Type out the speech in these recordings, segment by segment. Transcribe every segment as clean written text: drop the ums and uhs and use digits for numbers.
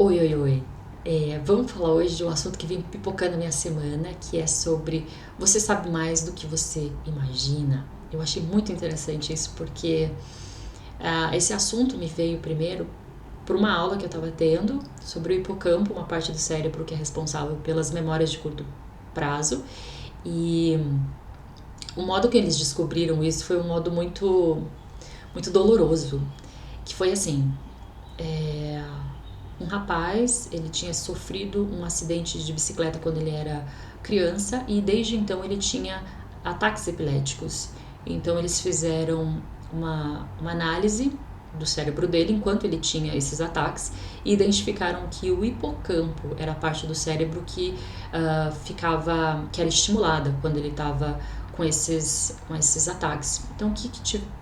Oi, oi, oi. Vamos falar hoje de um assunto que vem pipocando na minha semana, que é sobre você sabe mais do que você imagina. Eu achei muito interessante isso porque esse assunto me veio primeiro por uma aula que eu estava tendo sobre o hipocampo, uma parte do cérebro que é responsável pelas memórias de curto prazo. E o modo que eles descobriram isso foi um modo muito doloroso, que foi assim, é, um rapaz, ele tinha sofrido um acidente de bicicleta quando ele era criança e desde então ele tinha ataques epiléticos. Então eles fizeram uma análise do cérebro dele enquanto ele tinha esses ataques e identificaram que o hipocampo era a parte do cérebro que que era estimulada quando ele estava com esses ataques. Então o que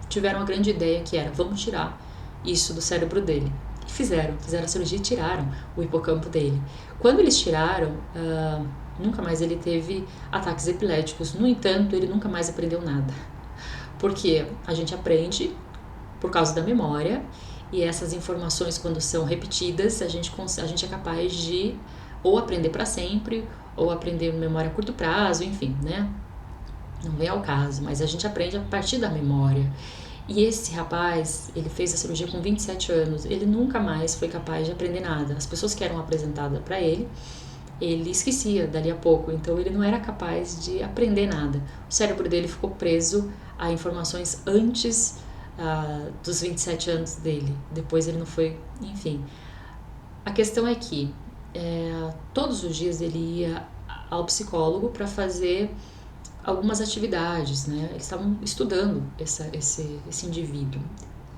tiveram a grande ideia que era, vamos tirar isso do cérebro dele. E fizeram a cirurgia e tiraram o hipocampo dele. Quando eles tiraram, nunca mais ele teve ataques epiléticos. No entanto, ele nunca mais aprendeu nada. Porque a gente aprende por causa da memória e essas informações, quando são repetidas, a gente é capaz de ou aprender para sempre ou aprender memória a curto prazo, enfim, né? Não vem ao caso, mas a gente aprende a partir da memória. E esse rapaz, ele fez a cirurgia com 27 anos, ele nunca mais foi capaz de aprender nada. As pessoas que eram apresentadas para ele esquecia dali a pouco, então ele não era capaz de aprender nada. O cérebro dele ficou preso a informações antes dos 27 anos dele. Depois ele não foi, enfim. A questão é que todos os dias ele ia ao psicólogo para fazer algumas atividades, né? Eles estavam estudando esse indivíduo.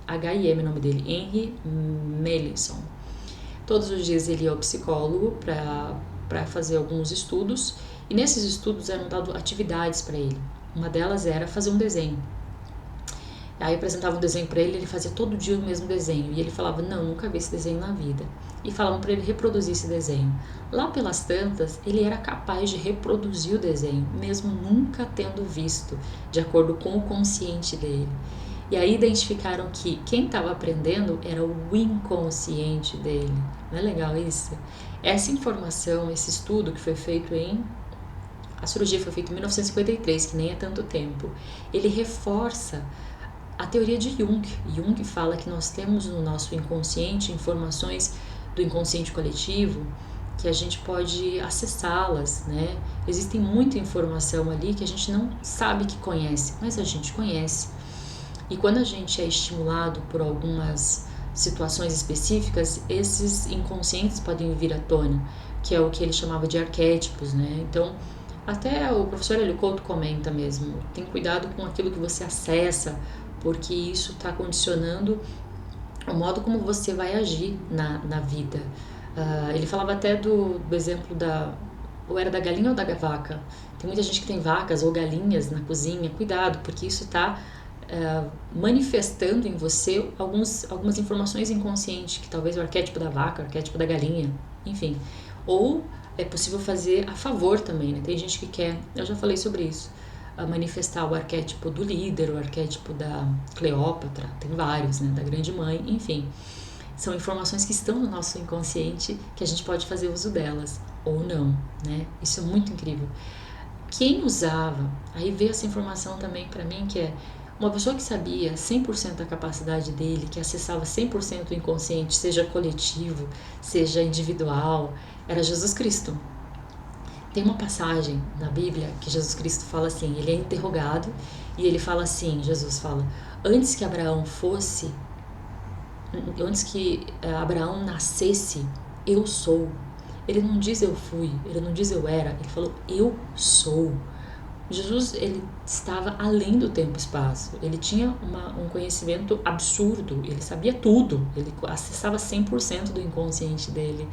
H.I.M. é o nome dele, Henry Melanson. Todos os dias ele ia ao psicólogo para fazer alguns estudos e nesses estudos eram dadas atividades para ele. Uma delas era fazer um desenho. Aí apresentava um desenho para ele fazia todo dia o mesmo desenho. E ele falava, não, nunca vi esse desenho na vida. E falavam para ele reproduzir esse desenho. Lá pelas tantas, ele era capaz de reproduzir o desenho, mesmo nunca tendo visto, de acordo com o consciente dele. E aí identificaram que quem estava aprendendo era o inconsciente dele. Não é legal isso? Essa informação, esse estudo que foi feito a cirurgia foi feita em 1953, que nem é tanto tempo. Ele reforça a teoria de Jung. Jung fala que nós temos no nosso inconsciente informações do inconsciente coletivo que a gente pode acessá-las, né? Existe muita informação ali que a gente não sabe que conhece, mas a gente conhece. E quando a gente é estimulado por algumas situações específicas, esses inconscientes podem vir à tona, que é o que ele chamava de arquétipos, né? Então, até o professor Hélio Couto comenta mesmo, tem cuidado com aquilo que você acessa, porque isso está condicionando o modo como você vai agir na vida. Ele falava até do exemplo ou era da galinha ou da vaca. Tem muita gente que tem vacas ou galinhas na cozinha. Cuidado, porque isso está manifestando em você algumas informações inconscientes, que talvez o arquétipo da vaca, o arquétipo da galinha, enfim. Ou é possível fazer a favor também, né? Tem gente que quer, eu já falei sobre isso, a manifestar o arquétipo do líder, o arquétipo da Cleópatra, tem vários, né? Da grande mãe, enfim. São informações que estão no nosso inconsciente que a gente pode fazer uso delas, ou não, né? Isso é muito incrível. Quem usava, aí veio essa informação também para mim, que é uma pessoa que sabia 100% da capacidade dele, que acessava 100% o inconsciente, seja coletivo, seja individual, era Jesus Cristo. Tem uma passagem na Bíblia que Jesus Cristo fala assim, ele é interrogado e ele fala assim, Jesus fala, antes que Abraão nascesse, eu sou. Ele não diz eu fui, ele não diz eu era, ele falou eu sou. Jesus, ele estava além do tempo e espaço, ele tinha um conhecimento absurdo, ele sabia tudo, ele acessava 100% do inconsciente dele.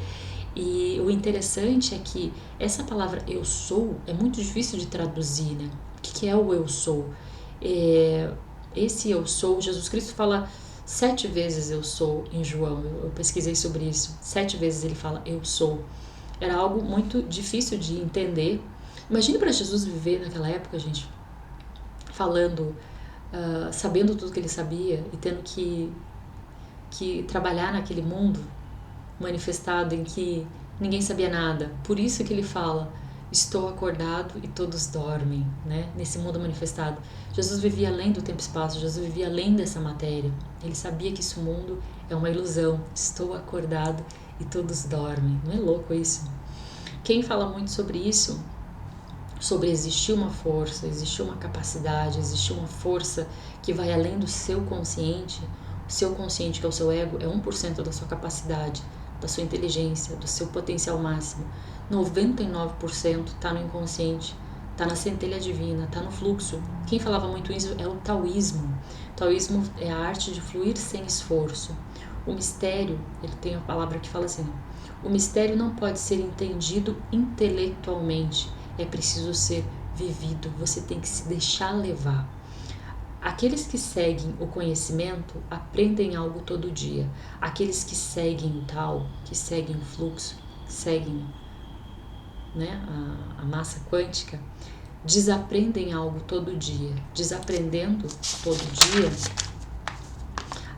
E o interessante é que essa palavra eu sou é muito difícil de traduzir, né? O que é o eu sou? Esse eu sou, Jesus Cristo fala 7 vezes eu sou em João, eu pesquisei sobre isso, 7 vezes ele fala eu sou. Era algo muito difícil de entender. Imagine para Jesus viver naquela época, gente, falando, sabendo tudo que ele sabia e tendo que trabalhar naquele mundo. manifestado em que ninguém sabia nada. Por isso que ele fala, estou acordado e todos dormem, né? Nesse mundo manifestado. Jesus vivia além do tempo e espaço, Jesus vivia além dessa matéria. Ele sabia que esse mundo é uma ilusão. Estou acordado e todos dormem. Não é louco isso? Quem fala muito sobre isso, sobre existir uma força, existir uma capacidade, existir uma força que vai além do seu consciente, o seu consciente, que é o seu ego, é 1% da sua capacidade, da sua inteligência, do seu potencial máximo. 99% está no inconsciente, está na centelha divina, está no fluxo. Quem falava muito isso é o taoísmo. O taoísmo é a arte de fluir sem esforço. O mistério, ele tem a palavra que fala assim, o mistério não pode ser entendido intelectualmente, é preciso ser vivido, você tem que se deixar levar. Aqueles que seguem o conhecimento aprendem algo todo dia. Aqueles que seguem o Tao, que seguem o fluxo, que seguem, né, a massa quântica, desaprendem algo todo dia. Desaprendendo todo dia,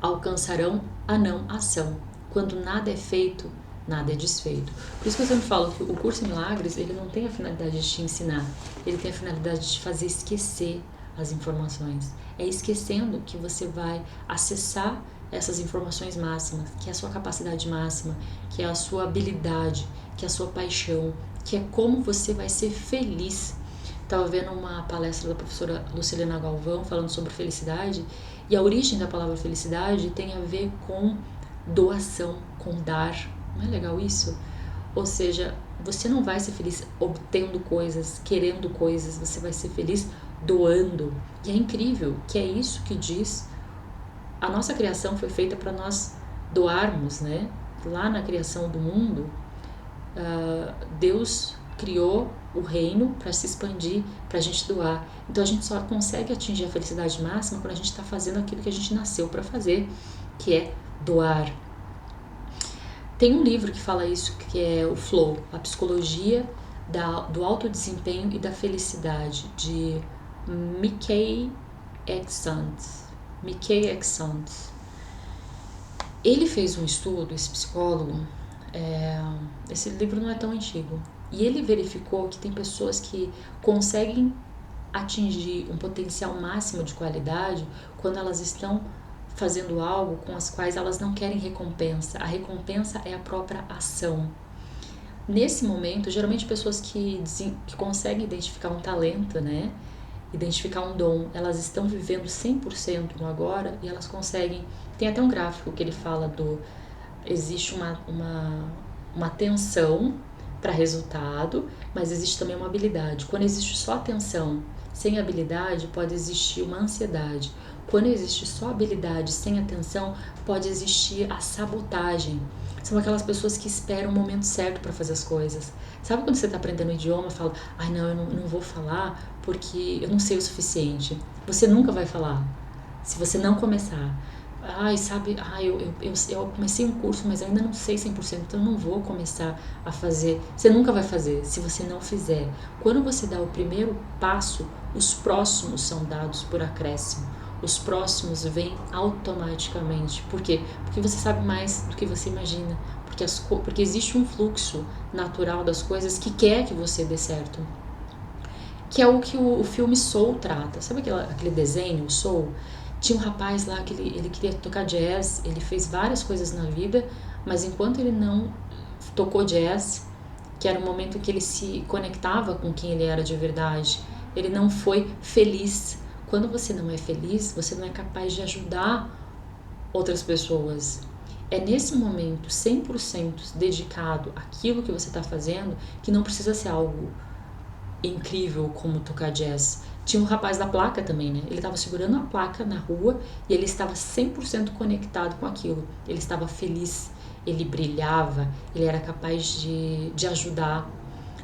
alcançarão a não ação. Quando nada é feito, nada é desfeito. Por isso que eu sempre falo que o Curso em Milagres, ele não tem a finalidade de te ensinar, ele tem a finalidade de te fazer esquecer as informações. É esquecendo que você vai acessar essas informações máximas, que é a sua capacidade máxima, que é a sua habilidade, que é a sua paixão, que é como você vai ser feliz. Estava vendo uma palestra da professora Lucilena Galvão falando sobre felicidade, e a origem da palavra felicidade tem a ver com doação, com dar. Não é legal isso? Ou seja, você não vai ser feliz obtendo coisas, querendo coisas, você vai ser feliz doando. E é incrível que é isso que diz, a nossa criação foi feita para nós doarmos, né? Lá na criação do mundo, Deus criou o reino para se expandir, para a gente doar. Então a gente só consegue atingir a felicidade máxima quando a gente está fazendo aquilo que a gente nasceu para fazer, que é doar. Tem um livro que fala isso, que é o Flow, a psicologia do alto desempenho e da felicidade, de Mickey Exant. Ele fez um estudo, esse psicólogo, esse livro não é tão antigo, e ele verificou que tem pessoas que conseguem atingir um potencial máximo de qualidade quando elas estão fazendo algo com as quais elas não querem recompensa. A recompensa é a própria ação. Nesse momento, geralmente pessoas que conseguem identificar um talento, né? Identificar um dom, elas estão vivendo 100% no agora e elas conseguem... Tem até um gráfico que ele fala existe uma atenção para resultado, mas existe também uma habilidade. Quando existe só atenção sem habilidade, pode existir uma ansiedade. Quando existe só habilidade sem atenção, pode existir a sabotagem. São aquelas pessoas que esperam o momento certo para fazer as coisas. Sabe quando você está aprendendo um idioma e fala, ai não, eu não vou falar porque eu não sei o suficiente. Você nunca vai falar se você não começar. Ai, sabe, eu comecei um curso, mas eu ainda não sei 100%, então eu não vou começar a fazer. Você nunca vai fazer se você não fizer. Quando você dá o primeiro passo, os próximos são dados por acréscimo. Os próximos vêm automaticamente. Por quê? Porque você sabe mais do que você imagina. Porque existe um fluxo natural das coisas que quer que você dê certo. Que é o que o filme Soul trata. Sabe aquele desenho, Soul? Tinha um rapaz lá que ele queria tocar jazz. Ele fez várias coisas na vida, mas enquanto ele não tocou jazz, que era o momento em que ele se conectava com quem ele era de verdade, ele não foi feliz. Quando você não é feliz, você não é capaz de ajudar outras pessoas. É nesse momento 100% dedicado àquilo que você está fazendo, que não precisa ser algo incrível como tocar jazz. Tinha um rapaz da placa também, né? Ele estava segurando a placa na rua e ele estava 100% conectado com aquilo. Ele estava feliz, ele brilhava, ele era capaz de ajudar.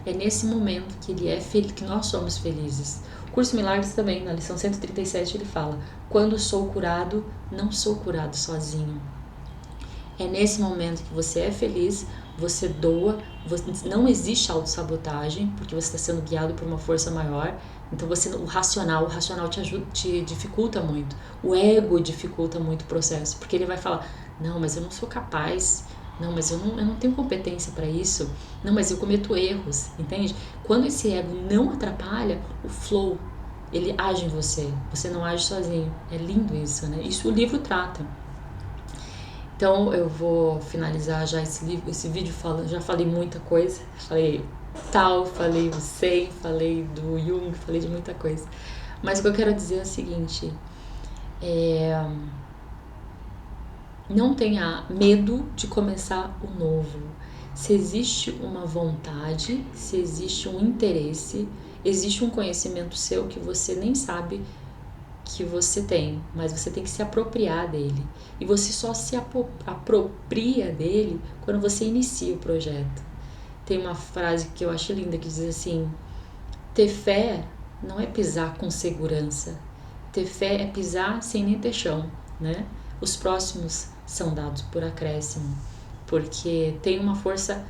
É nesse momento que ele é feliz, que nós somos felizes. O Curso Milagres também, na lição 137, ele fala: quando sou curado, não sou curado sozinho. É nesse momento que você é feliz, você doa, não existe autossabotagem, porque você está sendo guiado por uma força maior. Então o racional te dificulta muito. O ego dificulta muito o processo, porque ele vai falar, não, mas eu não sou capaz Não, mas eu não tenho competência para isso. Não, mas eu cometo erros, entende? Quando esse ego não atrapalha, o flow, ele age em você. Você não age sozinho. É lindo isso, né? Isso o livro trata. Então eu vou finalizar já esse vídeo falando. Já falei muita coisa. Falei tal, falei do Sen, falei do Jung, falei de muita coisa. Mas o que eu quero dizer é o seguinte: não tenha medo de começar o novo. Se existe uma vontade, se existe um interesse, existe um conhecimento seu que você nem sabe que você tem, mas você tem que se apropriar dele. E você só se apropria dele quando você inicia o projeto. Tem uma frase que eu acho linda que diz assim: ter fé não é pisar com segurança. Ter fé é pisar sem nem ter chão, né? Os próximos são dados por acréscimo, porque tem uma força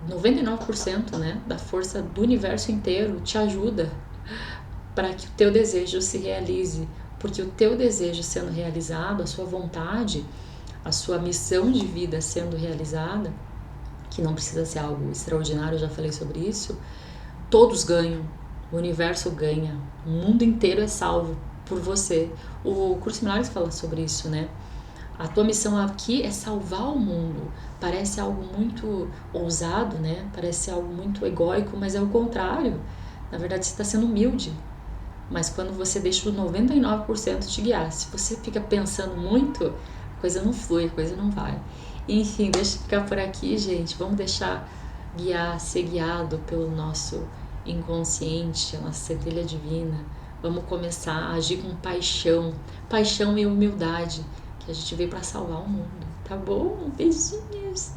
99%, né, da força do universo inteiro te ajuda para que o teu desejo se realize, porque o teu desejo sendo realizado, a sua vontade, a sua missão de vida sendo realizada, que não precisa ser algo extraordinário, eu já falei sobre isso, todos ganham, o universo ganha, o mundo inteiro é salvo por você. O curso Milagres fala sobre isso, né? A tua missão aqui é salvar o mundo. Parece algo muito ousado, né? Parece algo muito egóico, mas é o contrário. Na verdade, você está sendo humilde. Mas quando você deixa o 99% te guiar, se você fica pensando muito, a coisa não flui, a coisa não vai. Enfim, deixa eu ficar por aqui, gente. Vamos deixar guiar, ser guiado pelo nosso inconsciente, a nossa centelha divina. Vamos começar a agir com paixão, paixão e humildade, que a gente veio para salvar o mundo, tá bom? Beijinhos!